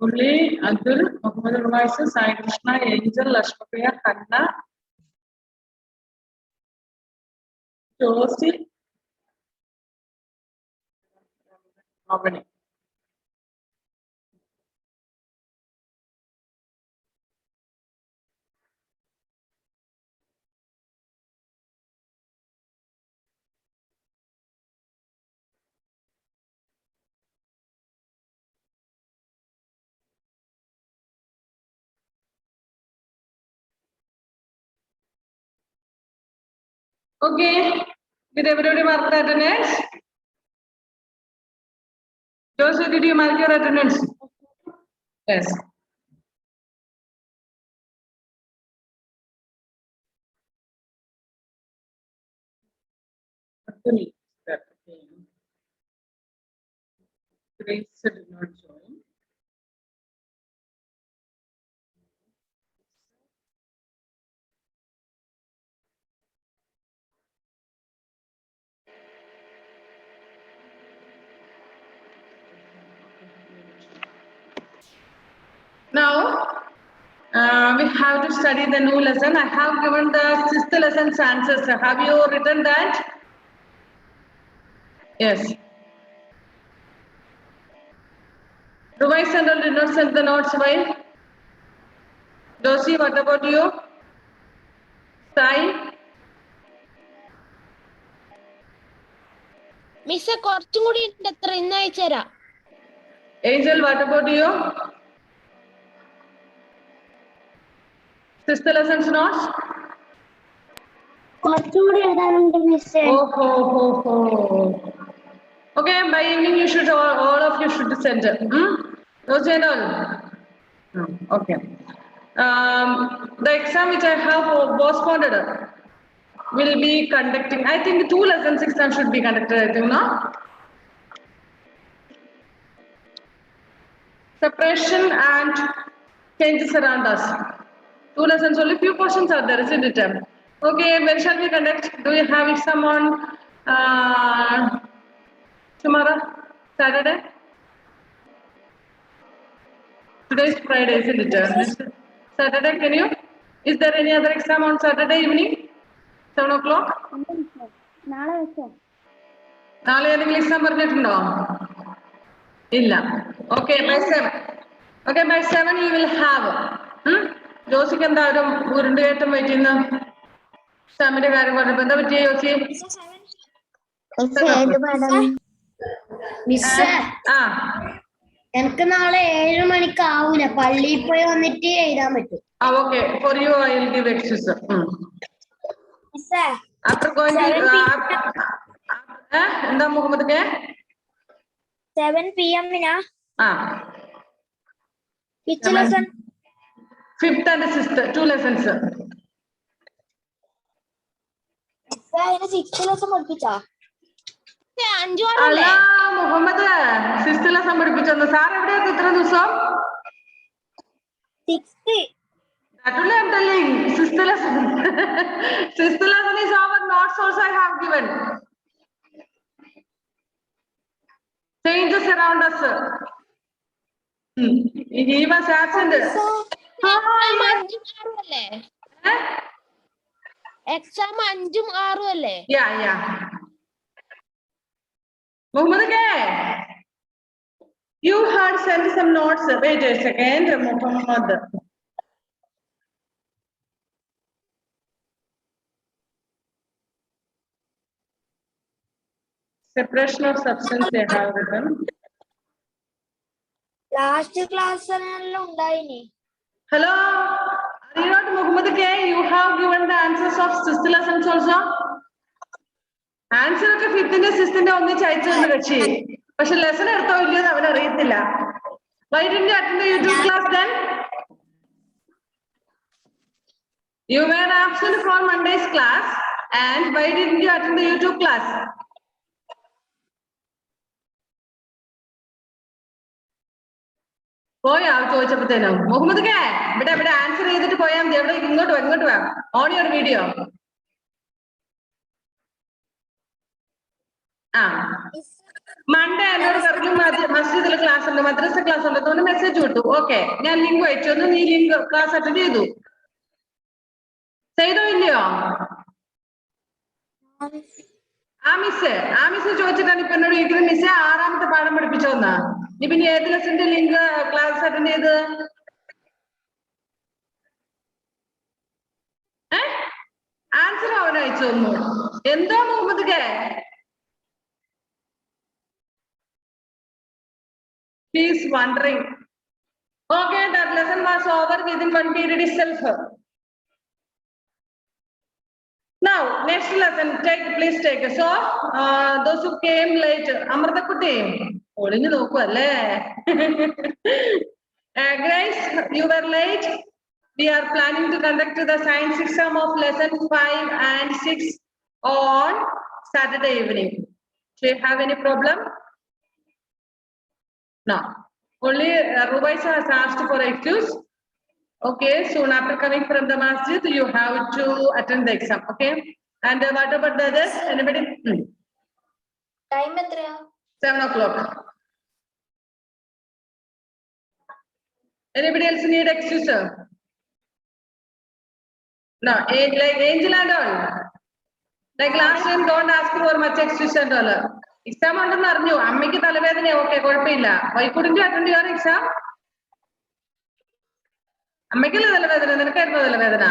Only Abdul, Muhammad Rumais, Sai Krishna, Angel, Lashmapriya, Kanna, Josie, Robin. Okay. Did everybody mark the attendance? Josie, did you mark your attendance? Yes. Abdul, that came. Grace did not join. Now, we have to study the new lesson. I have given the sixth lesson's answers. Have you written that? Yes. Revise and all did not send the notes. Why? Josie, what about you? Sai? Miss, കുറച്ചും കൂടി ഉണ്ട് എത്ര ഇന്ന് അയച്ചുതരാം. Angel, what about you? Sixth lesson's notes? കുറച്ചുകൂടി എഴുതാനുണ്ട് മിസ്സേ. Oh. Okay, by evening you should all of you should send it. Josie and all. Okay. The exam which I have postponed will be conducting. I think 2 lessons exam should be conducted. I think, no? Separation and changes around us. 2 lessons, only few questions are there, isn't it? Okay, when shall we conduct? Do you have exam on tomorrow, Saturday? Today is Friday, isn't it? Saturday, can you? Is there any other exam on Saturday evening? 7 o'clock? നാളെ വെച്ചോ. നാളെ ഏതെങ്കിലും exam പറഞ്ഞിട്ടുണ്ടോ? ഇല്ല. Okay, by 7. Okay, by 7 you will have. ജോസിക്ക് എന്തായാലും ഉരുണ്ടുകയറ്റം പറ്റിയെന്ന് എക്സാമിന്റെ കാര്യം പറഞ്ഞപ്പോ എന്താ പറ്റിയ ജോസി? എനിക്ക് നാളെ 7 മണിക്ക് ആവൂല, പള്ളിയിൽ പോയി വന്നിട്ട് എഴുതാൻ പറ്റും. Okay, for you I will give excuse. After going എന്താ Muhammad K? 7 PM which lesson? 5th and 6th, 2 lessons. അതിന് 6th lesson പഠിപ്പിച്ചാ? അല്ല മുഹമ്മദ്, 6th lesson പഠിപ്പിച്ചെന്ന് സാർ എവിടെയായിരുന്നു ഇത്ര ദിവസം? 6th. Actually, I'm telling 6th lesson. 6th lesson is our notes also I have given. Changes around us. He was absent. Exam 5ഉം 6ഉം അല്ലേ? Yeah. Muhammad K, you had sent some notes. Wait a second, Muhammad. Separation of substance they have written. Last class ഉണ്ടായിനി. Hello, are you not Muhammad K? You have given the answers of 6th lessons also. Answer ഒക്കെ 5th ന്റെ 6th ന്റെ ഒന്നിച്ച് അയച്ചു കക്ഷി. പക്ഷെ lesson എടുത്തോ ഇല്ലയോ എന്ന് അവന് അറിയത്തില്ല. Why didn't you attend the YouTube class then? You were absent for Monday's class, and why didn't you attend the YouTube class? പോയാ ചോദിച്ചപ്പോഴത്തേനോ? മുഹമ്മദ് കെ, ഇവിടെ ആൻസർ ചെയ്തിട്ട് പോയാൽ മതി. എവിടെ ഇങ്ങോട്ട് വാ. On your video. മൺഡേ എന്നോട് പറഞ്ഞു മസ്ജിദിൽ ക്ലാസ് ക്ലാസ് ഉണ്ട്, മദ്രസ ക്ലാസ് ഉണ്ട്, അതുകൊണ്ട് മെസ്സേജ് വിട്ടു. ഓക്കെ, ഞാൻ ലിങ്ക് അയച്ചു തന്നു, നീ ലിങ്ക് ക്ലാസ് അറ്റൻഡ് ചെയ്തോ ഇല്ലയോ? ആ മിസ് ചോദിച്ചിട്ടാണ് ഇപ്പൊ എന്നോട് ചോദിക്കുന്നത്, മിസ്സേ 6ാമത്തെ പാഠം പഠിപ്പിച്ചോന്നാ. നീ പിന്നെ ഏത് ലെസന്റെ ലിങ്ക് ക്ലാസ് അറ്റൻഡ് ചെയ്ത്? ആൻസർ അവൻ അയച്ചു തന്നു. എന്താ Muhammad K? He is wondering. Okay, that lesson was over within 1 period itself. Now, next lesson, please take. So, those who came late, Amrita Kuti, olinju nokku alle. Guys, you were late. We are planning to conduct the science exam of lesson 5 and 6 on Saturday evening. Do you have any problem? No. Only Rubaisa has asked for excuse. Okay, soon after coming from the masjid, you have to attend the exam. Okay, and what about the others? Anybody? Time at 7 o'clock. Anybody else need excuse? No, like Angel and all. Like last time, don't ask for much excuse and all. Exam under Narnu, Amiki Talavedane, okay, Golpilla. Why couldn't you attend your exam? അമ്മയ്ക്കല്ലേ തലവേദന, നിനക്കായിരുന്നോ തലവേദന?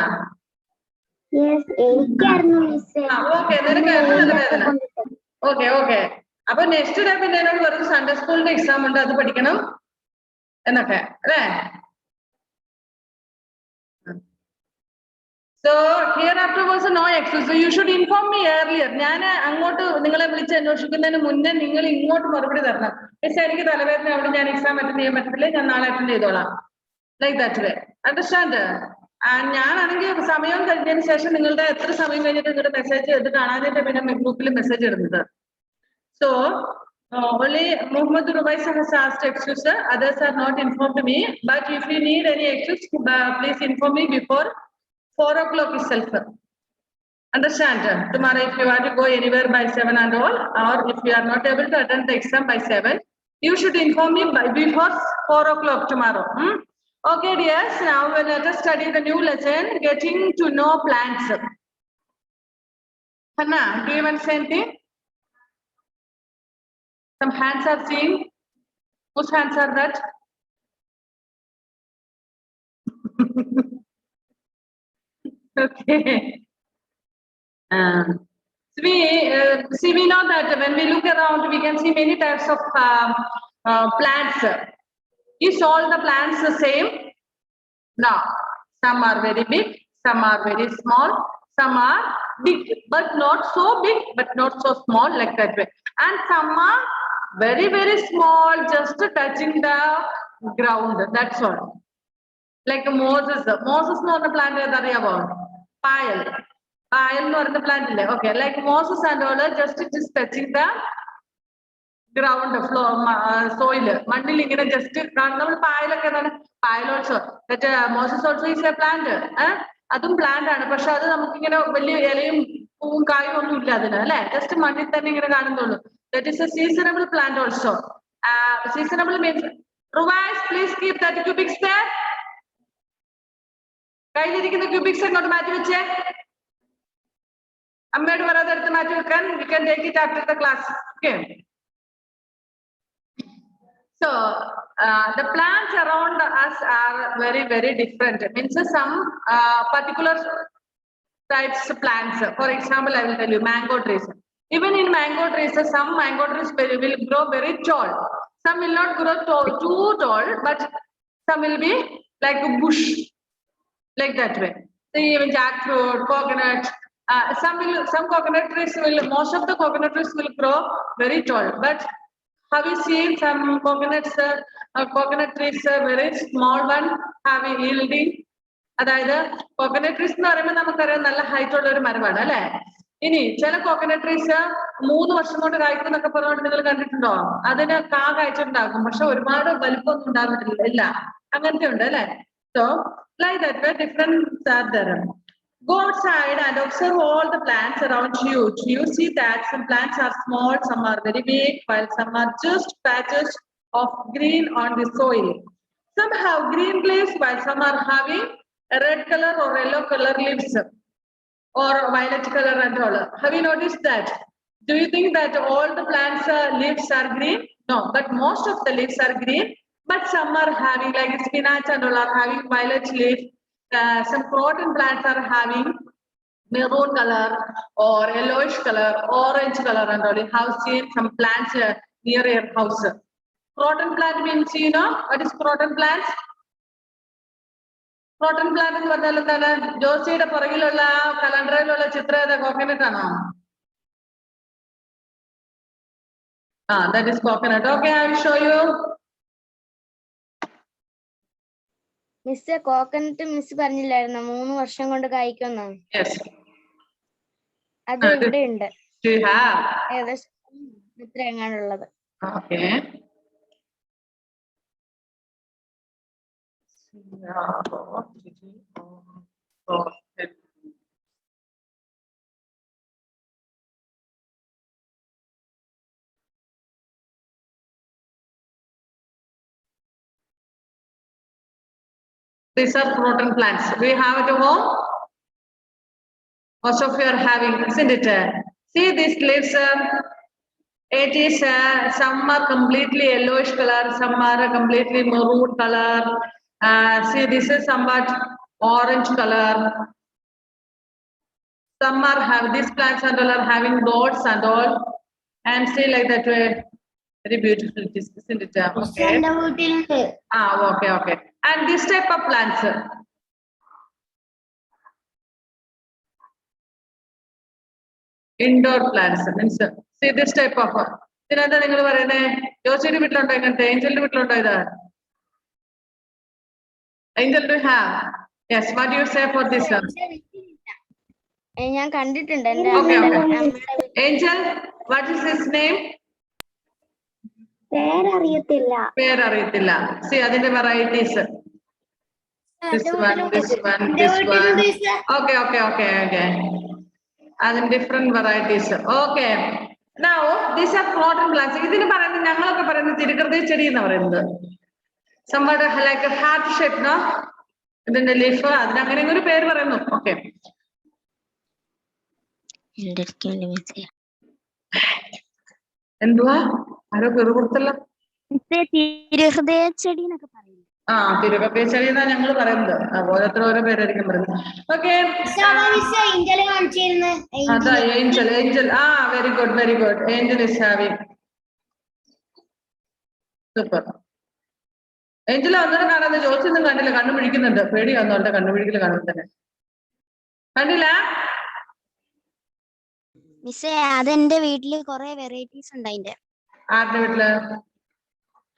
Okay, നിനക്കായിരുന്നു തലവേദന. Okay. അപ്പൊ next day പിന്നെ എന്നോട് പറഞ്ഞു Sunday സ്കൂളിന്റെ exam ഉണ്ട്, അത് പഠിക്കണം എന്നൊക്കെ അല്ലേ? So here afterwards no excuse. So you should inform me earlier. ഞാൻ അങ്ങോട്ട് നിങ്ങളെ വിളിച്ച് അന്വേഷിക്കുന്നതിന് മുന്നേ നിങ്ങൾ ഇങ്ങോട്ട് മറുപടി തരണം. പക്ഷേ എനിക്ക് തലവേദന അവിടെ ഞാൻ എക്സാം അറ്റൻഡ് ചെയ്യാൻ പറ്റത്തില്ല, ഞാൻ നാളെ അറ്റൻഡ് ചെയ്തോളാം. Like that way, understand? ഞാനാണെങ്കിൽ സമയം കഴിഞ്ഞതിന് ശേഷം നിങ്ങളുടെ എത്ര സമയം കഴിഞ്ഞിട്ട് നിങ്ങളുടെ മെസ്സേജ് ഇത് കാണാനായിട്ട് പിന്നെ ഗ്രൂപ്പിൽ മെസ്സേജ് ഇടുന്നത്. So only Muhammad Rubaisa has asked excuse. Others are not informed me. But if you need any excuse, please inform me before 4 o'clock itself. Understand? Tomorrow, if you want to go anywhere by 7 and all, or if you are not able to attend the exam by 7, you should inform me before 4 o'clock tomorrow. Okay, dears. Now let us study the new lesson, getting to know plants. Hanna, do you want to say anything? Some hands are seen. Whose hands are that? Okay. So we know that when we look around, we can see many types of plants. Is all the plants the same? No. Some are very big, some are very small, some are big, but not so big, but not so small, like that way. And some are very, very small, just touching the ground. That's all. Like Moses. Moses no the plant about pile. Pile no the plant. Okay, like Moses and all just it is touching the ground floor, soil. Mandil just pile also. That Moses also is a plant. Adum plant and Pasha just mandit. That is a seasonable plant also. Seasonable means Revise, please keep that cubics there. The cubics are not matched. We can take it after the class. Okay. So the plants around us are very, very different. It means some particular types of plants. For example, I will tell you mango trees. Even in mango trees, some mango trees will grow very tall. Some will not grow too tall, but some will be like a bush, like that way. So even jackfruit, coconut. Some coconut trees will, most of the coconut trees will grow very tall. But have you seen some coconut trees, very small one, have you yielding? That coconut trees no height ini ചില coconut trees 3 വർഷം കൊണ്ട് കായ്ക്കുന്നൊക്കെ പറഞ്ഞുകൊണ്ട് നിങ്ങൾ കണ്ടിട്ടുണ്ടോ? അതിന് കാ കായ്ച്ചിട്ടുണ്ടാകും, പക്ഷെ ഒരുപാട് വലിപ്പമൊന്നും ഉണ്ടാവില്ല. അങ്ങനത്തെ ഉണ്ട് അല്ലെ? So like that way different are there. Go outside and observe all the plants around you. You see that some plants are small, some are very big, while some are just patches of green on the soil. Some have green leaves while some are having a red color or yellow color leaves or violet color and all. Have you noticed that? Do you think that all the plants leaves are green? No, but most of the leaves are green, but some are having like spinach and all are having violet leaf. Some croton plants are having maroon color or yellowish color, orange color and all. You have seen some plants near your house. Croton plant means, you know, what is croton plants? Croton plant എന്ന് പറഞ്ഞാൽ എന്താണ്? ജോസിയുടെ പുറകിലുള്ള കലണ്ടറിലുള്ള ചിത്രം ഏതാ? Coconut ആണോ? That is coconut. Okay, I will show you. Miss coconut miss പറഞ്ഞില്ലായിരുന്നോ 3 വർഷം കൊണ്ട് കായ്ക്കുന്ന? Yes. അത് ഇവിടെ ഉണ്ട്. Do you have? ഏകദേശം ഇത്ര എങ്ങാനുള്ളത്. Okay. These are croton plants. Do you have at home? Most of you are having, isn't it? See these leaves. It is some are completely yellowish color, some are completely maroon color. See, this is somewhat orange color. Some are have these plants and all are having dots and all, and see like that way. Very beautiful, isn't it? Okay. Okay, okay. And this type of plants. Indoor plants means see this type of ഇതിനെന്താ നിങ്ങൾ പറയുന്നത്? ജോസിയുടെ വീട്ടിലുണ്ടോ ഇങ്ങനത്തെ? ഏഞ്ചലിന്റെ വീട്ടിലുണ്ടോ ഇത്? Angel, do you have? Yes, what do you say for this? ഞാൻ കണ്ടിട്ടുണ്ട്. Okay, okay. Angel, what is his name? പേരറിയത്തില്ല. പേരറിയത്തില്ല. See അതിന്റെ varieties. This one, this one, this one. Okay, okay, okay, okay. And different varieties. Okay. Now, these are croton plants. ഇതിന് പറയുന്നത് ഞങ്ങളൊക്കെ പറയുന്നത് തിരുകൃതി ചെടി എന്ന് പറയുന്നത്. Somewhat like a heart shape, no? ഇതിന്റെ leaf അതിന് അങ്ങനെ ഒരു പേര് പറയുന്നു. Okay. എന്തുവാ? ആരോ പേര് കൊടുത്തല്ലോ. തിരുഹൃദയ ചെടി എന്നൊക്കെ പറയും. തിരുകൃതി ചെടി എന്നാ ഞങ്ങൾ പറയുന്നത്. ഓരോരുത്തർ ഓരോ പേരായിരിക്കും പറയുന്നത്. ഓക്കെ. അതാ Angel, Angel. Very good, very good. Angel is having. Super. Angel ഒന്നും കാണാതെ ജോസി ഒന്നും കണ്ടില്ല, കണ്ണു പിടിക്കുന്നുണ്ട്. പേടി വന്നു അവളുടെ കണ്ണു പിടിക്കൽ കാണുമ്പോൾ തന്നെ. കണ്ടില്ല? മിസ്സേ അതെന്റെ വീട്ടില് കൊറേ വെറൈറ്റീസ് ഉണ്ട് അതിന്റെ. ആരുടെ വീട്ടില്?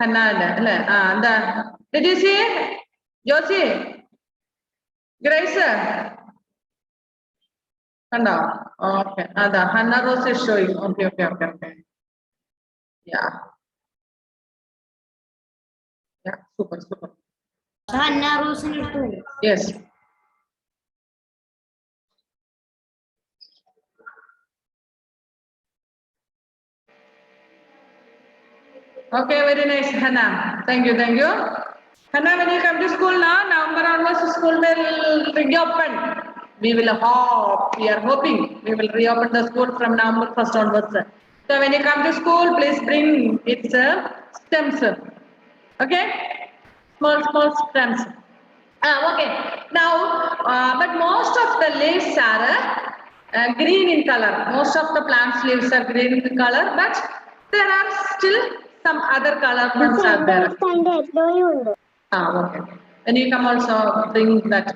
ഹന്നാന്റെ അല്ലേ? എന്താ ജോസി ഗ്രേസ് കണ്ടോ? ഓക്കെ, അതാ Hanna Rose is showing. Okay, okay, okay, okay. Super, super. Yes. Okay, very nice, Hannah. Thank you, thank you. Hannah, when you come to school now, November onwards, school will reopen. We will hope, we are hoping, we will reopen the school from November 1st onwards. So when you come to school, please bring its stems. Okay? Small, small stems. Okay. Now, but most of the leaves are green in color. Most of the plants' leaves are green in color, but there are still some other color ones are there. Okay. When you come also bring that.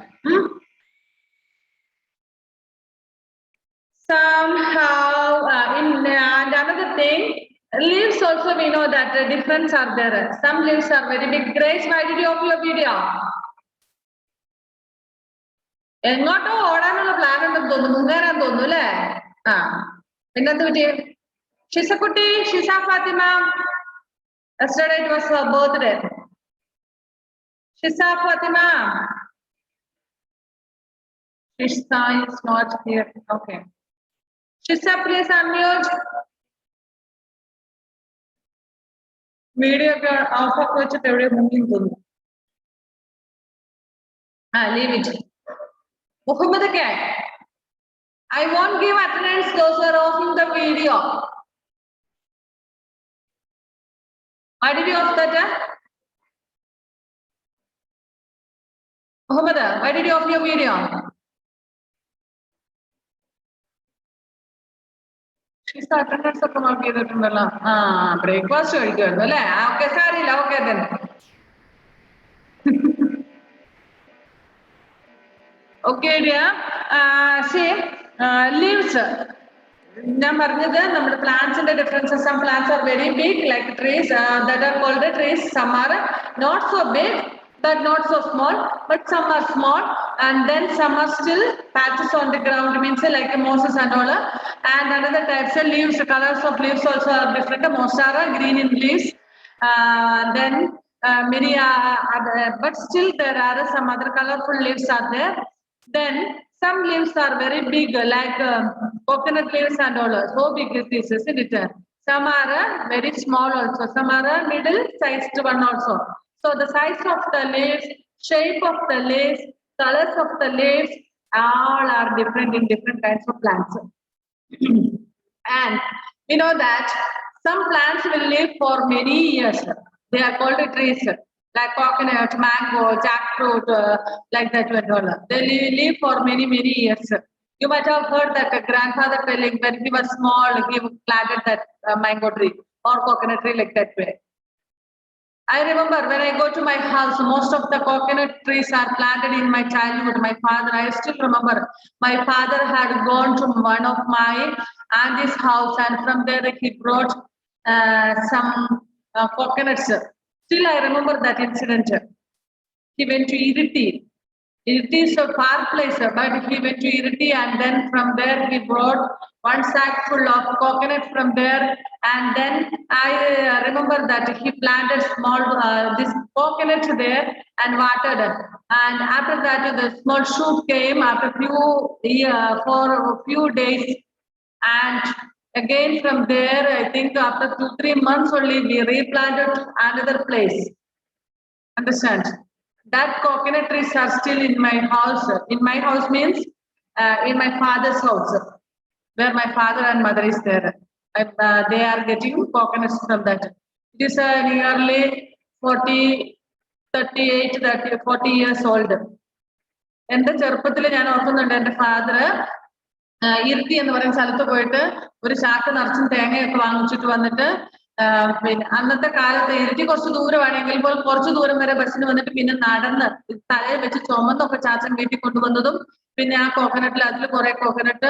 Somehow, and another thing, leaves also we know that the difference are there. Some leaves are very big. Grace, why did you open your video? എങ്ങോട്ടോ ഓടാനുള്ള plan ഉണ്ടെന്ന് തോന്നുന്നു, മുങ്ങാനാന്ന് തോന്നുന്നു അല്ലേ? പിന്നെന്ത് പറ്റി? ഷിസക്കുട്ടി, Shiza Fathima. Yesterday it was her birthday. Shisa Fatima. Shisa is not here. Okay. Shisa, please unmute. Video off of which every moving to. Leave it. Muhammad again. I won't give attendance those who are off in the video. Why did you off that? Muhammad, why did you off your video? She's the attendance of the breakfast. Okay, sorry, okay then. Okay, dear. See, leaves. Number plants and the differences. Some plants are very big, like trees that are called the trees. Some are not so big, but not so small. But some are small, and then some are still patches on the ground. Means like mosses and all. And another types of leaves. The colors of leaves also are different. Most are green in leaves. Then many other, but still there are some other colorful leaves are there. Then some leaves are very big, like coconut leaves and all. So big is this, isn't it? Some are very small also. Some are middle-sized one also. So the size of the leaves, shape of the leaves, colors of the leaves, all are different in different kinds of plants. And we know that some plants will live for many years. They are called trees, like coconut, mango, jackfruit, like that. They live for many years. You might have heard that a grandfather telling when he was small, he planted that mango tree or coconut tree like that way. I remember when I go to my house, most of the coconut trees are planted in my childhood. My father, I still remember, my father had gone to one of my auntie's house, and from there he brought some coconuts. Still, I remember that incident. He went to Iriti. It is a far place, but he went to Iriti, and then from there he brought one sack full of coconut from there. And then I remember that he planted small this coconut there and watered. And after that, the small shoot came after for a few days. And again from there, I think after 2-3 months only, we replanted another place. Understand? That coconut trees are still in my house. In my house means in my father's house, where my father and mother is there. They are getting coconuts from that. It is nearly 40 years old. എന്റെ ചെറുപ്പത്തിൽ ഞാൻ ഓർക്കുന്നുണ്ട് എന്റെ father Iritty എന്ന് പറയുന്ന സ്ഥലത്ത് പോയിട്ട് ഒരു ചാക്ക് നിറച്ചും തേങ്ങയൊക്കെ വാങ്ങിച്ചിട്ട് വന്നിട്ട് പിന്നെ അന്നത്തെ കാലത്ത് ഇരിട്ടി കുറച്ച് ദൂരമാണെങ്കിൽ പോലും കുറച്ച് ദൂരം വരെ ബസ്സിന് വന്നിട്ട് പിന്നെ നടന്ന് തലയിൽ വെച്ച് ചുമന്നൊക്കെ ചാച്ചൻ വീട്ടിൽ കൊണ്ടുവന്നതും പിന്നെ ആ കോക്കനട്ടിൽ അതിൽ കുറെ കോക്കനട്ട്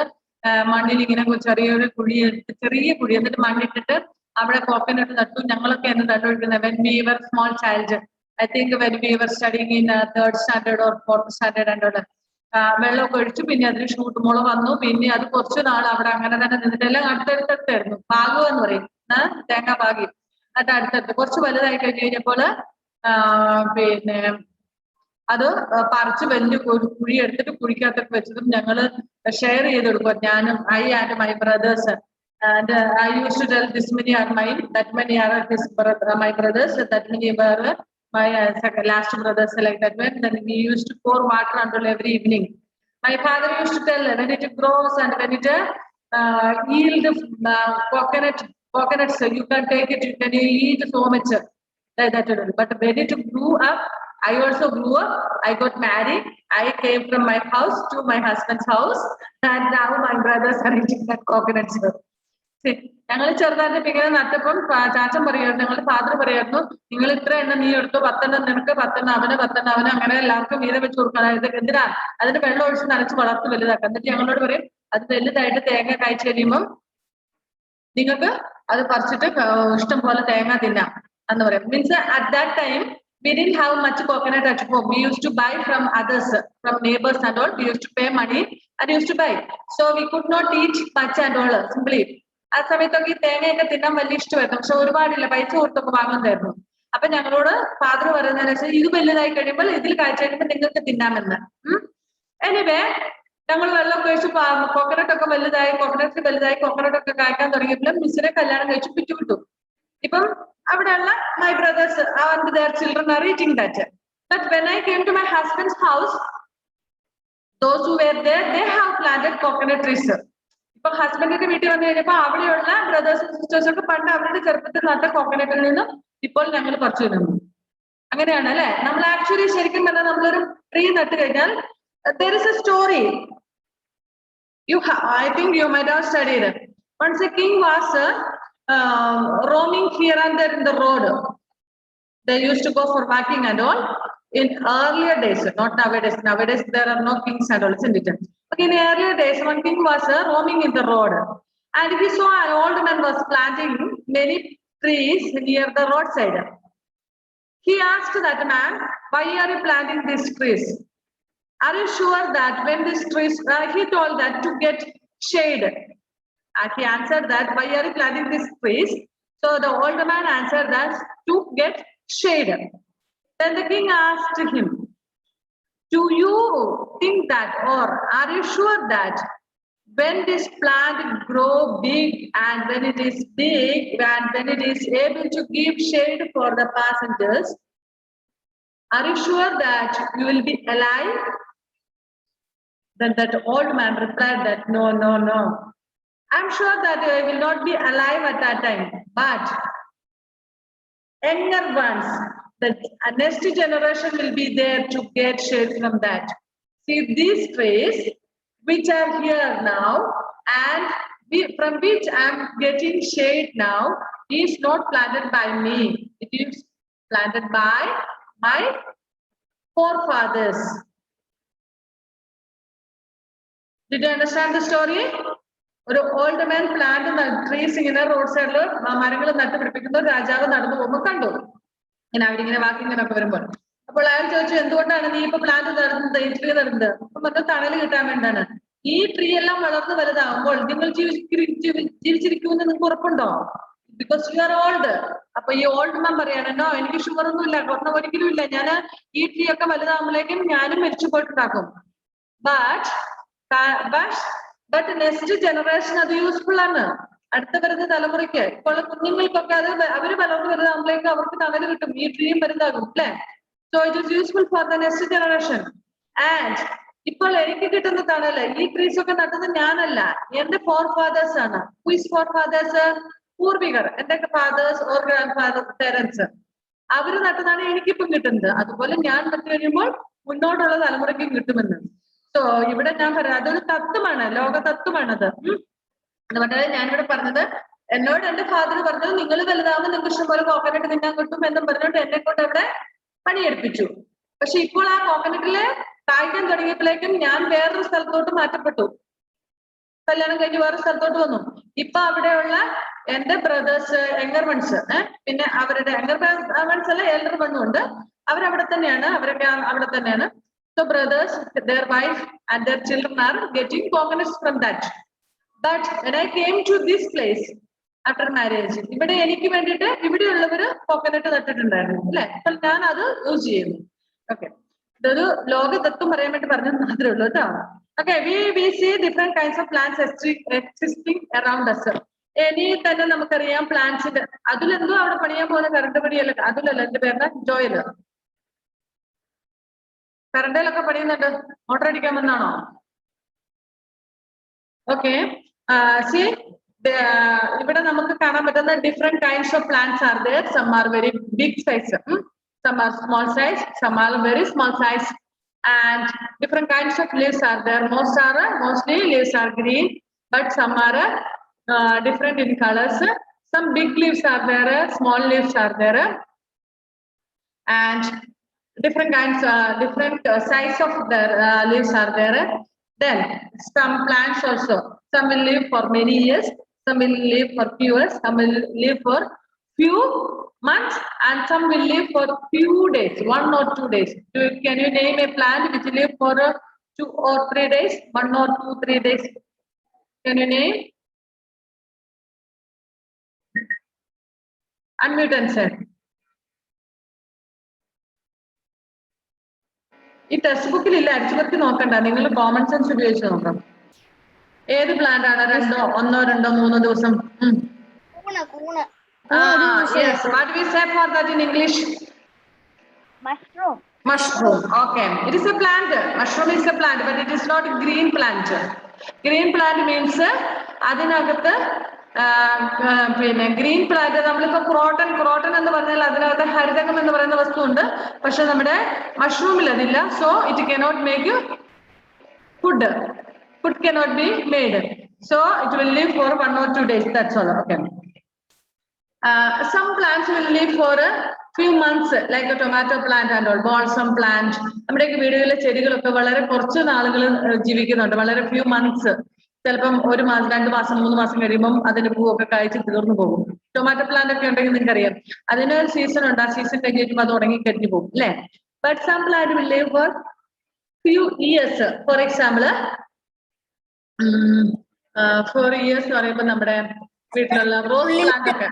മണ്ണിൽ ഇങ്ങനെ ചെറിയൊരു ചെറിയ കുഴി എന്നിട്ട് മണ്ണിട്ടിട്ട് അവിടെ കോക്കനട്ട് നട്ടു. ഞങ്ങളൊക്കെ എന്ന് നട്ടുകൊടുക്കുന്നത് when we were small child. I think when we were studying in 3rd standard or 4th standard and വെള്ളമൊക്കെ ഒഴിച്ചു. പിന്നെ അതിന് ഷൂട്ട് മുള വന്നു. പിന്നെ അത് കുറച്ചു നാൾ അവിടെ അങ്ങനെ തന്നെ നിന്നിട്ട് എല്ലാം അടുത്തടുത്തായിരുന്നു. പാകം എന്ന് പറയും, തേങ്ങാ പാകി. അത് അടുത്തടുത്ത് കുറച്ച് വലുതായി കഴിഞ്ഞപ്പോൾ പിന്നെ അത് പറിച്ച് വലിയ ഒരു കുഴി എടുത്തിട്ട് കുഴിക്കകത്തൊക്കെ വെച്ചതും ഞങ്ങള് ഷെയർ ചെയ്തെടുക്കുക. ഞാനും and my brothers. And I used to tell this many are mine, that many are my brothers, that many were my last brothers, like that way. Then we used to pour water until every evening. My father used to tell when it grows and when it yield coconuts, you can take it, you can eat so much. That. But when it grew up, I also grew up. I got married. I came from my house to my husband's house, and now my brothers are eating that coconuts. ഞങ്ങൾ ചെറുതായിട്ട് ഇങ്ങനെ നട്ടപ്പം ചാച്ചൻ പറയായിരുന്നു, ഞങ്ങളുടെ father പറയായിരുന്നു, നിങ്ങൾ ഇത്ര എണ്ണം നീ എടുത്തു, 10 എണ്ണം നിനക്ക്, 10 എണ്ണം അവന്, 10 എണ്ണം അവന്, അങ്ങനെ എല്ലാവർക്കും വീതം വെച്ച് കൊടുക്കാനായിട്ട്. എന്തിനാ? അതിന് വെള്ളം ഒഴിച്ച് നനച്ച് വളർത്തി വലുതാക്കാം. എന്നിട്ട് ഞങ്ങളോട് പറയും, അത് വലുതായിട്ട് തേങ്ങ കഴിച്ചു കഴിയുമ്പം നിങ്ങൾക്ക് അത് പറിച്ചിട്ട് ഇഷ്ടം പോലെ തേങ്ങ തിന്നാം എന്ന് പറയും. Means at that time we didn't have much coconut at home. We used to buy from others, from neighbors and all. We used to pay money and used to buy. So we could not eat much and all, simply. ആ സമയത്തൊക്കെ ഈ തേങ്ങയൊക്കെ തിന്നാൻ വലിയ ഇഷ്ടമായിരുന്നു. പക്ഷെ ഒരുപാടില്ല, പൈസ കൊടുത്തൊക്കെ വാങ്ങുന്നതായിരുന്നു. അപ്പൊ ഞങ്ങളോട് ഫാദർ പറയുന്നതെന്ന് വെച്ചാൽ ഇത് വലുതായി കഴിയുമ്പോൾ ഇതിൽ കാഴ്ച കഴിയുമ്പോൾ നിങ്ങൾക്ക് തിന്നാമെന്ന്. എനിവേ ഞങ്ങൾ വെള്ളം കഴിച്ചു, കോക്കനട്ട് ഒക്കെ വലുതായി, കോക്കനട്ട് ഒക്കെ കായ്ക്കാൻ തുടങ്ങിയപ്പോൾ മിസ്സിനെ കല്യാണം കഴിച്ചു പിറ്റുവിട്ടു. Ipam avadella my brothers and their children are eating that. But when I came to my husband's house, those who were there, they have planted coconut trees. ഇപ്പൊ ഹസ്ബൻഡിന്റെ വീട്ടിൽ വന്നു കഴിഞ്ഞപ്പോ അവിടെയുള്ള ബ്രദേഴ്സും സിസ്റ്റേഴ്സും ഒക്കെ പണ്ട് അവരുടെ ചെറുപ്പത്തിൽ നട്ട കോക്കനട്ടിൽ നിന്നും ഇപ്പോൾ ഞങ്ങൾ പറിച്ചു തരുന്നു. അങ്ങനെയാണ് അല്ലെ? നമ്മൾ ആക്ച്വലി ശരിക്കും പറഞ്ഞാൽ നമ്മളൊരു ട്രീ നട്ട് കഴിഞ്ഞാൽ there is a story. I think you might have studied. Once a king was roaming here and there in the road. They used to go for walking and all. In earlier days, not nowadays. Nowadays there are no kings and all, isn't it? Okay, in earlier days, one king was roaming in the road, and he saw an old man was planting many trees near the roadside. He asked that man, "Why are you planting these trees? Are you sure that when these trees?" He told that to get shade. He answered that, "Why are you planting these trees?" So the old man answered that to get shade. Then the king asked him, "Do you think that, or are you sure that when this plant grow big and when it is big and when it is able to give shade for the passengers, are you sure that you will be alive?" Then that old man replied that, "No, no, no. I'm sure that I will not be alive at that time, but younger ones, the next generation will be there to get shade from that. See, these trees which are here now and from which I'm getting shade now is not planted by me. It is planted by my forefathers." Did you understand the story? ഒരു old man plant trees ഇങ്ങനെ road സൈഡിൽ മരങ്ങൾ നട്ടുപിടിപ്പിക്കുന്ന രാജാവ് നടന്നു പോകുമ്പോൾ കണ്ടു. ഇങ്ങനെ അവരിങ്ങനെ വാക്കിങ്ങിനൊക്കെ വരുമ്പോൾ. അപ്പോൾ അയാൾ ചോദിച്ചു, "എന്തുകൊണ്ടാണ് നീ ഇപ്പൊ പ്ലാന്റ് നടന്നത്, ഈ ട്രീ നടന്നത്?" അപ്പൊ പറഞ്ഞു, "തണല് കിട്ടാൻ വേണ്ടിയാണ്. ഈ ട്രീ എല്ലാം വളർന്ന് വലുതാകുമ്പോൾ നിങ്ങൾ ജീവിച്ചിരിക്കുമെന്ന് നിങ്ങൾക്ക് ഉറപ്പുണ്ടോ? Because you are old." അപ്പൊ ഈ ഓൾഡ് മാൻ പറയാനോ, "എനിക്ക് ഷുഗർ ഒന്നും ഇല്ല, ഒരിക്കലും ഇല്ല. ഞാൻ ഈ ട്രീ ഒക്കെ വലുതാകുമ്പോഴേക്കും ഞാനും മരിച്ചു പോയിട്ടുണ്ടാക്കും. ബട്ട് നെക്സ്റ്റ് ജനറേഷൻ അത് യൂസ്ഫുൾ ആണ്. അടുത്ത വരുന്ന തലമുറയ്ക്ക്, ഇപ്പോൾ കുഞ്ഞുങ്ങൾക്കൊക്കെ അത് അവര് വളർന്നു വരുന്നതാകുമ്പോഴേക്കും അവർക്ക് തണല് കിട്ടും, ഈ ട്രീയും വലുതാകും അല്ലെ? So it is useful for the next generation. And ഇപ്പോൾ എനിക്ക് കിട്ടുന്ന തണല്, ഈ ട്രീസ് ഒക്കെ നട്ടത് ഞാനല്ല, എന്റെ ഫോർ ഫാദേഴ്സ് ആണ്. Who is forefathers? പൂർവികർ, എന്റെ fathers or grandfather, parents. അവര് നട്ടതാണ് എനിക്കിപ്പം കിട്ടുന്നത്. അതുപോലെ ഞാൻ നട്ടു കഴിയുമ്പോൾ മുന്നോട്ടുള്ള തലമുറയ്ക്കും കിട്ടുമെന്ന്. സോ ഇവിടെ ഞാൻ പറയാം, അതൊരു തത്വമാണ്, ലോക തത്വമാണത്. അതുകൊണ്ട് ഞാനിവിടെ പറഞ്ഞത്, എന്നോട് എന്റെ ഫാദർ പറഞ്ഞത്, നിങ്ങൾ വലുതാവുമ്പോൾ നിങ്ങൾക്ക് ഇഷ്ടംപോലെ കോക്കനട്ട് തിന്നാൻ കിട്ടും എന്നും പറഞ്ഞുകൊണ്ട് എന്നെ കൊണ്ട് അവിടെ പണിയെടുപ്പിച്ചു. പക്ഷെ ഇപ്പോൾ ആ കോക്കനട്ടില് കായ്ക്കാൻ തുടങ്ങിയപ്പോഴേക്കും ഞാൻ വേറൊരു സ്ഥലത്തോട്ട് മാറ്റപ്പെട്ടു. കല്യാണം കഴിഞ്ഞ് വേറെ സ്ഥലത്തോട്ട് വന്നു. ഇപ്പൊ അവിടെയുള്ള എന്റെ ബ്രദേഴ്സ്, യങ്ങർ വൺസ്, പിന്നെ അവരുടെ യങ്ങർ വൺസ് അല്ല, എൽഡർ വണ്ണും ഉണ്ട്. അവരവിടെ തന്നെയാണ്, അവരൊക്കെ അവിടെ തന്നെയാണ്. So brothers, their wife and their children are getting coconuts from that. But when I came to this place after marriage, ഇവിടെ എനിക്ക് വേണ്ടിയിട്ട് ഇവിടെയുള്ളവര് കോക്കനട്ട് നട്ടിട്ടുണ്ടായിരുന്നു അല്ലെ? അപ്പോൾ ഞാൻ അത് യൂസ് ചെയ്യുന്നു. ഓക്കെ, ഇതൊരു ലോക തത്വം പറയാൻ വേണ്ടി പറഞ്ഞത് മാത്രമേ ഉള്ളൂ കേട്ടോ. Okay, we see different kinds of plants existing around us. ഇനി തന്നെ നമുക്കറിയാം പ്ലാന്റ്സിന്റെ, അതിലെന്തോ അവിടെ പണിയാൻ പോകുന്ന കറണ്ട് പണിയല്ല, അതിലല്ല, എന്റെ പേര് ജോയല്. കറണ്ടിലൊക്കെ പണിയുന്നുണ്ട്, മോട്ടർ അടിക്കാൻ വന്നാണോ? ഓക്കെ, സി ഇവിടെ നമുക്ക് കാണാൻ പറ്റുന്ന different kinds of plants are there. Some are very big size, some are small size, some are very small size, and different kinds of leaves are there. Mostly leaves are green, but some are different in colors. Some big leaves are there, small leaves are there, and different kinds, different size of the leaves are there. Then some plants also, some will live for many years, some will live for few years, some will live for few months, and some will live for few days, 1 or 2 days. Can you name a plant which will live for 2 or 3 days, 1 or 2, 3 days? Can you name? Unmute and say. ഈ text ബുക്കിൽ ഇല്ല, അടിച്ചു പറ്റി നോക്കണ്ട, നിങ്ങൾ common sense ഉപയോഗിച്ച് നോക്കാം. ഏത് പ്ലാന്റ് ആണ് 1 or 2 or 3 ദിവസം? Yes. What do we say for that in English? Mushroom. Mushroom. Okay. It is a plant. Mushroom is a plant, but it is not a green plant. Green plant means അതിനകത്ത് പിന്നെ green plant നമ്മളിപ്പോ croton എന്ന് പറഞ്ഞാൽ അതിനകത്ത് ഹരിതകം എന്ന് പറയുന്ന വസ്തു ഉണ്ട്. പക്ഷെ നമ്മുടെ മഷ്റൂമിൽ അതില്ല. So it cannot make food. Food cannot be made. So it will live for 1 or 2 days. That's all. Okay. Some plants will live for a few months, like a tomato plant and all, balsam plant. നമ്മുടെയൊക്കെ വീടുകളിലെ ചെടികളൊക്കെ വളരെ കുറച്ച് നാളുകൾ ജീവിക്കുന്നുണ്ട്, വളരെ few months. ചിലപ്പം 1 മാസം 2 മാസം 3 മാസം കഴിയുമ്പം അതിന്റെ പൂവൊക്കെ കായ്ച്ച് തീർന്നു പോകും. ടൊമാറ്റോ പ്ലാന്റ് ഒക്കെ ഉണ്ടെങ്കിൽ നിങ്ങൾക്ക് അറിയാം, അതിന് സീസൺ ഉണ്ട്. ആ സീസൺ കഴിഞ്ഞിട്ട് അത് ഉണങ്ങി കരിഞ്ഞു പോകും അല്ലെ. But some plant will live for few years. For example, 4 years എന്ന് പറയുമ്പോൾ നമ്മുടെ വീട്ടിലുള്ള റോസ് പ്ലാന്റ് ഒക്കെ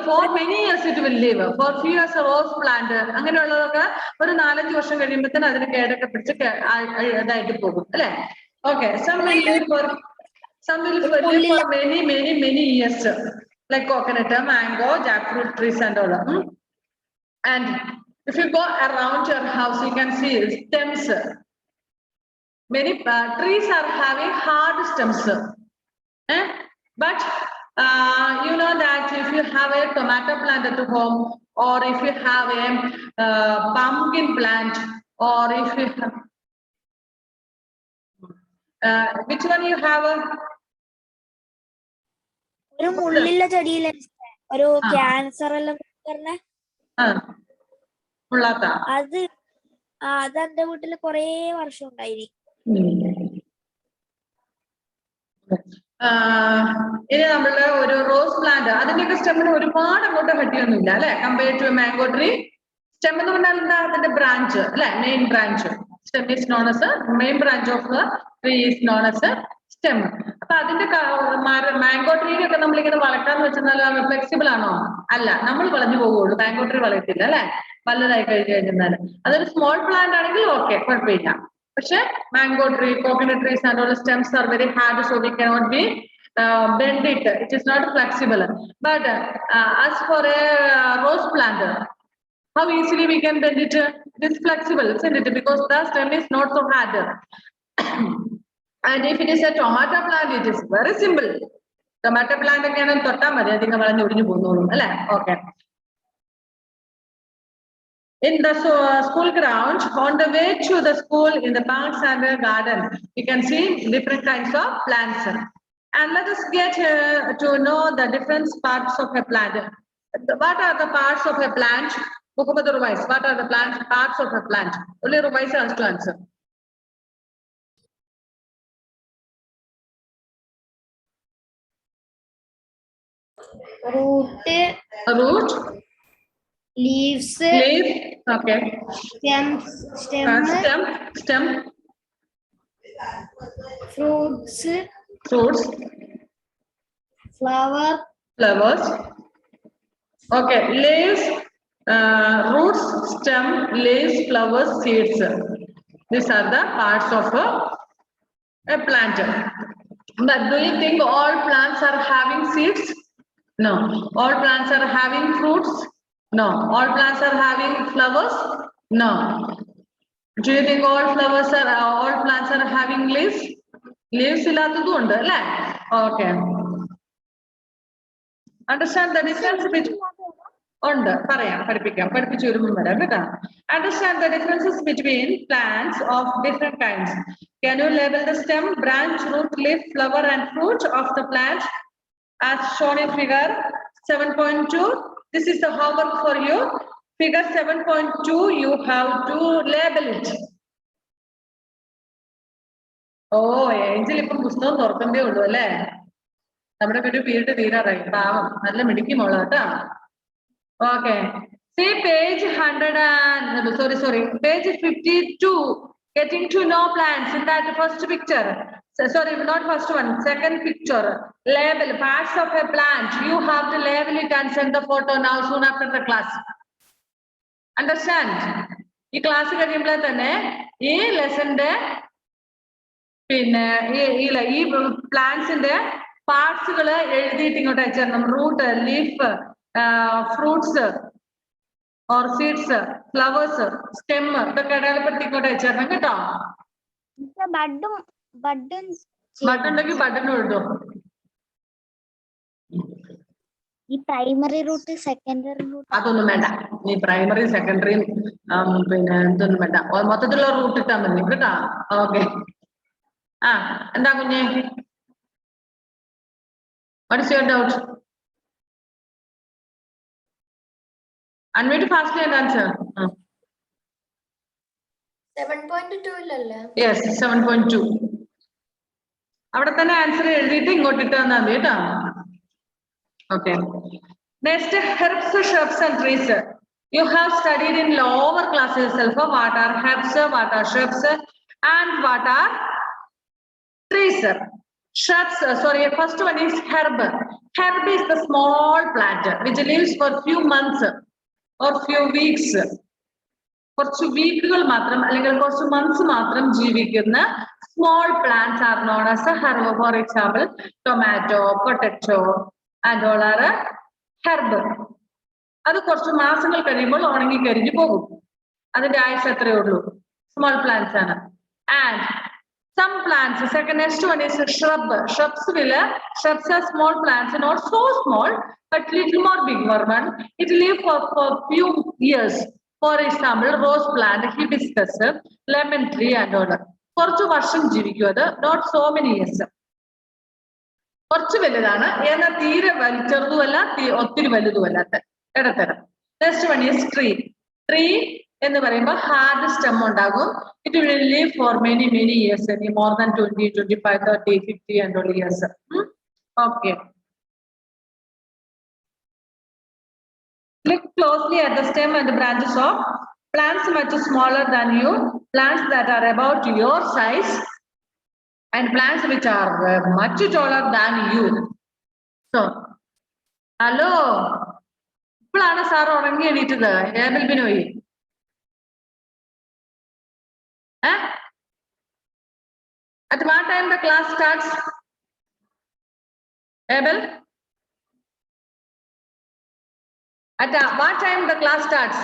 for many years it will live. For few years rose plant അങ്ങനെയുള്ളതൊക്കെ ഒരു 4-5 വർഷം കഴിയുമ്പോഴത്തേന് അതിന് കേടൊക്കെ പിടിച്ച് ഇതായിട്ട് പോകും അല്ലെ. Okay, some will live for many years, like coconut, mango, jackfruit trees and all. And if you go around your house, you can see stems. Many trees are having hard stems, but you know that if you have a tomato plant at home, or if you have a pumpkin plant, or if you have which one you have? ഒരു മുള്ളില്ല ചെടിയിലെ ഒരു cancer എല്ലാം പറഞ്ഞ അത് എന്റെ വീട്ടില് കൊറേ വർഷം ഉണ്ടായിരിക്കും. ഇനി നമ്മളുടെ ഒരു റോസ് പ്ലാന്റ്, അതിന്റെയൊക്കെ സ്റ്റെമ്മിന് ഒരുപാട് അങ്ങോട്ട് ഹട്ടിയൊന്നുമില്ല അല്ലെ, compared to mango tree. Stem എന്ന് പറഞ്ഞാൽ എന്താ, അതിന്റെ ബ്രാഞ്ച് അല്ലെ, main branch. Stem is known as main branch of the tree is known as stem. അപ്പൊ അതിന്റെ മാംഗോ ട്രീനെ ഒക്കെ നമ്മളിങ്ങനെ വളർത്താന്ന് വെച്ചാൽ ഫ്ലെക്സിബിൾ ആണോ? അല്ല, നമ്മൾ വളഞ്ഞു പോകുള്ളൂ. മാംഗോ ട്രീ വളർത്തില്ല അല്ലെ, വലുതായി കഴിഞ്ഞാൽ. അതൊരു സ്മോൾ പ്ലാന്റ് ആണെങ്കിൽ ഓക്കെ, കുഴപ്പമില്ല. പക്ഷെ mango tree, coconut trees and all stems are very hard, so we cannot be bend it. It is not flexible. But as for a rose plant, how easily we can bend it? It is flexible, isn't it? Because the stem is not so hard. And if it is a tomato plant, it is very simple. Tomato plant ഒക്കെയാണ് തൊട്ടാൽ മതി, അതിങ്ങനെ വളഞ്ഞ് ഒടിഞ്ഞു പോകുന്നോളും അല്ലെ. Okay. In the school ground, on the way to the school, in the parks and the garden, you can see different kinds of plants. And let us get to know the different parts of a plant. What are the parts of a plant? Muhammad Ruwais, what are the parts of a plant? Only Ruwais has to answer. Root. Leaves. Okay. Stem. Fruits. Flowers. Okay. Leaves, roots, stem, leaves, flowers, seeds. These are the parts of a plant. But do you think all plants are having seeds? No. All plants are having fruits? No. All plants are having flowers? No. Do you think all plants are having leaves? Leaves illathudu undu alle. Okay. Understand the difference between undu parayam padippikam padipichu varumbum varam ketta. Understand the differences between plants of different kinds. Can you label the stem, branch, root, leaf, flower and fruit of the plant as shown in figure 7.2? This is the homework for you. Figure 7.2, you have to label it. Oh, Angel ippum pusthakam thorkkande ullu alle. Nammade oru period theerarai. Paavam nalla midikki mola ata. Okay. See page 52. Getting to know plants. In that first picture. Sorry, not first one, second picture. Label parts of a plant. You have to label it and send the photo now soon after the class. Understand? ഈ class കഴിയുമ്പോൾ തന്നെ ഈ ലെസന്റെ പിന്നെ ഈ പ്ലാന്റ്സിന്റെ പാർട്സുകള് എഴുതിയിട്ട് ഇങ്ങോട്ട് അയച്ചു തരണം. Root, leaf, fruits or seeds, flowers, stem ഇതൊക്കെ അടയാളപ്പെടുത്തി ഇങ്ങോട്ട് അയച്ചു തരണം കേട്ടോ. ബഡ് ഉണ്ടെങ്കിൽ ബട്ടൺ എഴുതും. ഈ പ്രൈമറി റൂട്ട് സെക്കൻഡറി റൂട്ട് അതൊന്നും വേണ്ട. നീ പ്രൈമറി സെക്കൻഡറിയും പിന്നെ ഇതൊന്നും വേണ്ട. മൊത്തത്തിലുള്ള റൂട്ട് ഇട്ടാൽ മതി കേട്ടോ. ഓക്കെ. ആ എന്താ കുഞ്ഞെ? What is your doubt? Unmute fastly and answer. 7.2 ഇല്ലല്ലേ? Yes, 7.2. അവിടെ തന്നെ ആൻസർ എഴുതിയിട്ട് ഇങ്ങോട്ട് ഇട്ട് തന്നാൽ മതി കേട്ടോ. Okay. Next, herbs, shrubs and trees. You have studied in lower class itself what are herbs, what are shrubs, and what are trees. Shrubs, sorry, first one is herb. Herb is the small plant which lives for few months or few weeks. കുറച്ച് വീക്കുകൾ മാത്രം അല്ലെങ്കിൽ കുറച്ച് months മാത്രം ജീവിക്കുന്ന small plants R known as A herb. For example tomato, potato and all are herb. അത് കുറച്ച് മാസങ്ങൾ കഴിയുമ്പോൾ ഉണങ്ങി കരിഞ്ഞു പോകും. അതിന്റെ ആയുസ് എത്രയേ ഉള്ളൂ. സ്മോൾ പ്ലാന്റ്സ് ആണ്. And some plants, second next one is a shrub. Shrubs are small plants, not so small but little more bigger one. It live for few years. For example, rose plant, hibiscus, lemon tree and all. കുറച്ച് വർഷം ജീവിക്കും അത്. Not so many years. കുറച്ച് വലുതാണ്, എന്നാൽ തീരെ ചെറുതുമല്ല, ഒത്തിരി വലുതുമല്ലാത്ത ഇടത്തരം. Next one is tree. Tree എന്ന് പറയുമ്പോൾ ഹാർഡ് സ്റ്റെം ഉണ്ടാകും. It will leave for many years, more than 20, 25, 30, 50 and all years. Okay. Look closely at the stem and the branches of plants much smaller than you, plants that are about your size, and plants which are much taller than you. So, hello. ഇപ്പോഴാണ് sir ഉറങ്ങി എണീറ്റത്. Abel Binoy, at what time the class starts? Abel? At what time the class starts?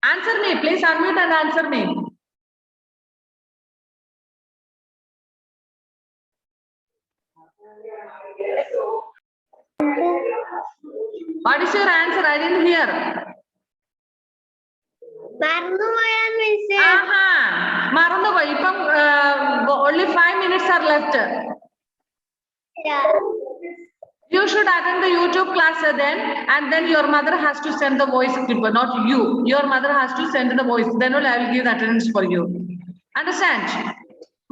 Answer me, please unmute and answer me. What is your answer? I didn't hear. മറന്നുപോയി. ഇപ്പം only 5 minutes are left. You should attend the YouTube class then, and then your mother has to send the voice clip, not you. Your mother has to send the voice. Then only I will give the attendance for you. Understand?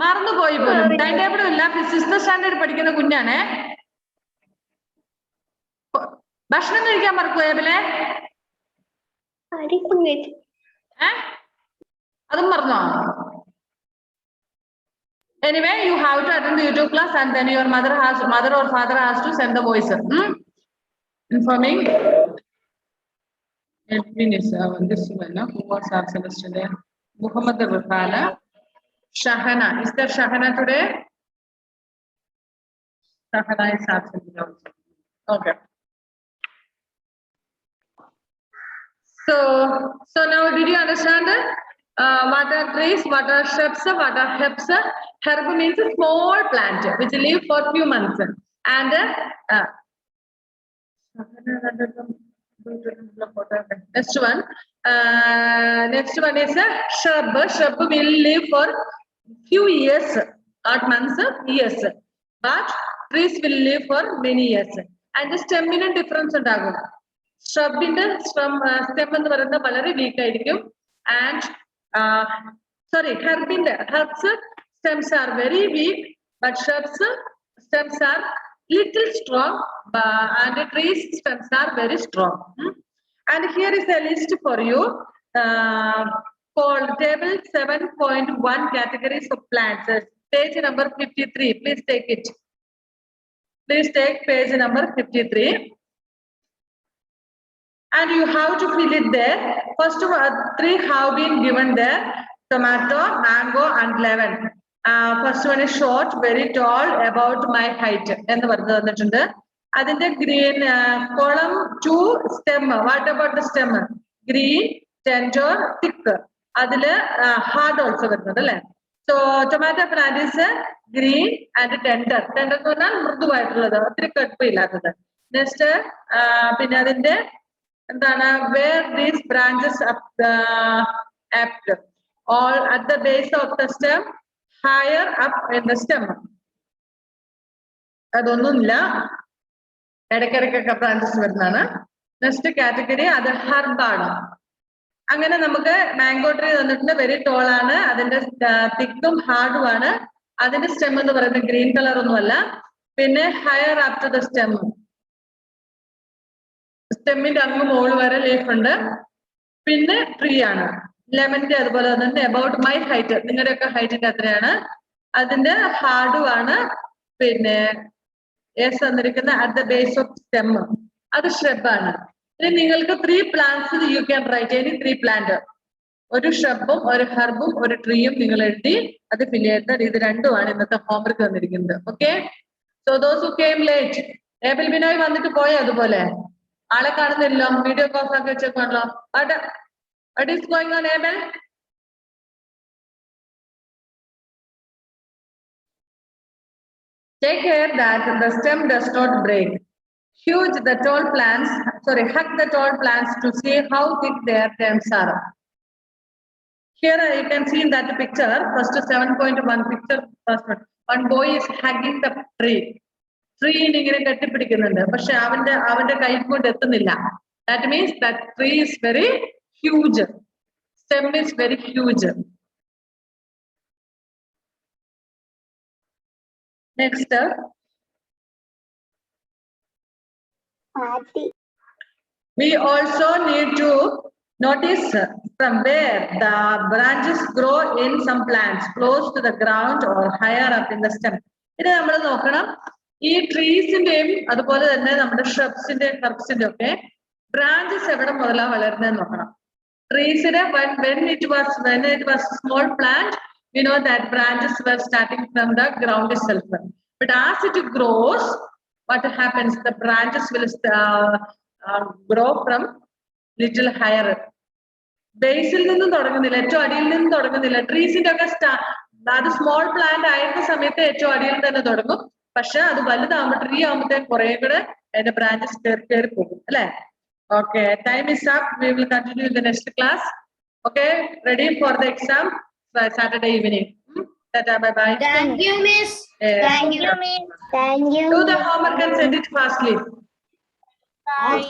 മറന്നുപോയി പോലും. Time table ഇല്ല. 6th standard പഠിക്കുന്ന കുഞ്ഞാണേ. ഭക്ഷണം കഴിക്കാൻ മറക്കുമോ ഏബിലെ? അതും മറന്നോ? Anyway, you have to attend the YouTube class, and then your mother or father has to send the voice. Informing. This one, who was absent yesterday? Muhammad Rafala. Shahana. Is there Shahana today? Shahana is absent also. Okay. So now did you understand what are trees, what are shrubs, what are herbs? Herb means a small plant which live for few months. And next one is a shrub. Shrub will live for few years, not months, years. But trees will live for many years. And the stem in a difference ഉണ്ടാകും. Shrub in the stem എന്ന് പറയുന്നത് വളരെ weak ആയിരിക്കും. And herb in the herbs stems are very weak, but shrubs stems are little strong, and the trees stems are very strong. And here is a list for you called table 7.1 categories of plants. Page number 53. Please take it. Please take page number 53. And you have to fill it there. First 3 have been given there: tomato, mango, and lemon. First one is short, very tall, about my height. എന്ന് പറഞ്ഞു തന്നിട്ടുണ്ട്. അതിന്റെ green column 2 stem. What about the stem? Green, tender, thick. അതില് hard also വരുന്നത് അല്ലേ? So tomato plant is green and tender. Tender എന്ന് പറഞ്ഞാൽ മൃദുവായിട്ടുള്ളത്, ഒത്തിരി കടുപ്പില്ലാത്തത്. നെക്സ്റ്റ് പിന്നെ അതിന്റെ എന്താണ്, where these branches apt all at the base of the stem, higher up in the stem. അതൊന്നുമില്ല, ഇടയ്ക്കിടയ്ക്കൊക്കെ ബ്രാഞ്ചസ് വരുന്നതാണ്. നെക്സ്റ്റ് കാറ്റഗറി അത് ഹെർബാണ്. അങ്ങനെ നമുക്ക് മാംഗോ ട്രീ തന്നിട്ടുണ്ട്, വെരി ടോൾ ആണ്, അതിന്റെ തിക്കും ഹാർഡും ആണ്. അതിന്റെ സ്റ്റെം എന്ന് പറയുന്നത് ഗ്രീൻ കളർ ഒന്നുമല്ല. പിന്നെ higher up to the stem, സ്റ്റെമ്മിന്റെ അങ്ങ് മുകളിൽ വരെ ലീഫ് ഉണ്ട്. പിന്നെ ട്രീ ആണ്. ലെമന്റെ അതുപോലെ തന്നെ അബൌട്ട് മൈ ഹൈറ്റ്, നിങ്ങളുടെയൊക്കെ ഹൈറ്റിന്റെ അത്രയാണ്. അതിന്റെ ഹാർഡും ആണ്. പിന്നെ എസ് തന്നിരിക്കുന്ന at the base of stem, അത് ഷ്രബ് ആണ്. ഇനി നിങ്ങൾക്ക് 3 plants you can write, any 3 plant, ഒരു ഷ്രബും ഒരു ഹെർബും ഒരു ട്രീയും നിങ്ങൾ എഴുതി അത് ഫിൽ ചെയ്ത. ഇത് രണ്ടുമാണ് ഇന്നത്തെ ഹോംവർക്ക് തന്നിരിക്കുന്നത്. Okay, so those who came late, able Binoy വന്നിട്ട് പോയോ? അതുപോലെ ആളെ കാണുന്നില്ലോ, വീഡിയോ കോഫ് ആക്കി വെച്ചേക്കാണല്ലോ. What is going on, Abel? Take care that the stem does not break. Hug the tall plants to see how thick their stems are. Here you can see in that picture, first 7.1 picture, first one boy is hugging the tree. Tree ഇങ്ങനെ കെട്ടിപ്പിടിക്കുന്നുണ്ട്, പക്ഷെ അവന്റെ കൈ കൊണ്ട് എത്തുന്നില്ല. That means that tree is very huge. Stem is very huge. Next, we also need to notice from where the branches grow in some plants, close to the ground or higher up in the stem. ഇത് നമ്മൾ നോക്കണം. ഈ ട്രീസിന്റെയും അതുപോലെ തന്നെ നമ്മുടെ ഷ്രബ്സിന്റെ ഹെർബ്സിന്റെ ഒക്കെ branches എവിടെ മുതലാ വളരുന്നതെന്ന് നോക്കണം. ട്രീസിന് when it was small plant, we know that branches were starting from the ground itself. But as it grows, what happens? The branches will grow from little higher. ബേസിൽ നിന്നും തുടങ്ങുന്നില്ല, ഏറ്റവും അടിയിൽ നിന്നും തുടങ്ങുന്നില്ല. ട്രീസിന്റെ ഒക്കെ അത് സ്മോൾ പ്ലാന്റ് ആയിരുന്ന സമയത്ത് ഏറ്റവും അടിയിൽ തന്നെ തുടങ്ങും. പക്ഷെ അത് വലുതാകുമ്പോൾ ട്രീ ആകുമ്പോഴത്തേക്ക് കുറെ കൂടെ അതിന്റെ ബ്രാഞ്ചസ് കയറി പോകും അല്ലെ? Okay, time is up. We will continue in the next class. Okay, ready for the exam Saturday evening. Tata, bye bye. Thank you, Miss. Thank you, Miss. Thank you. Do the homework and send it fastly. Bye.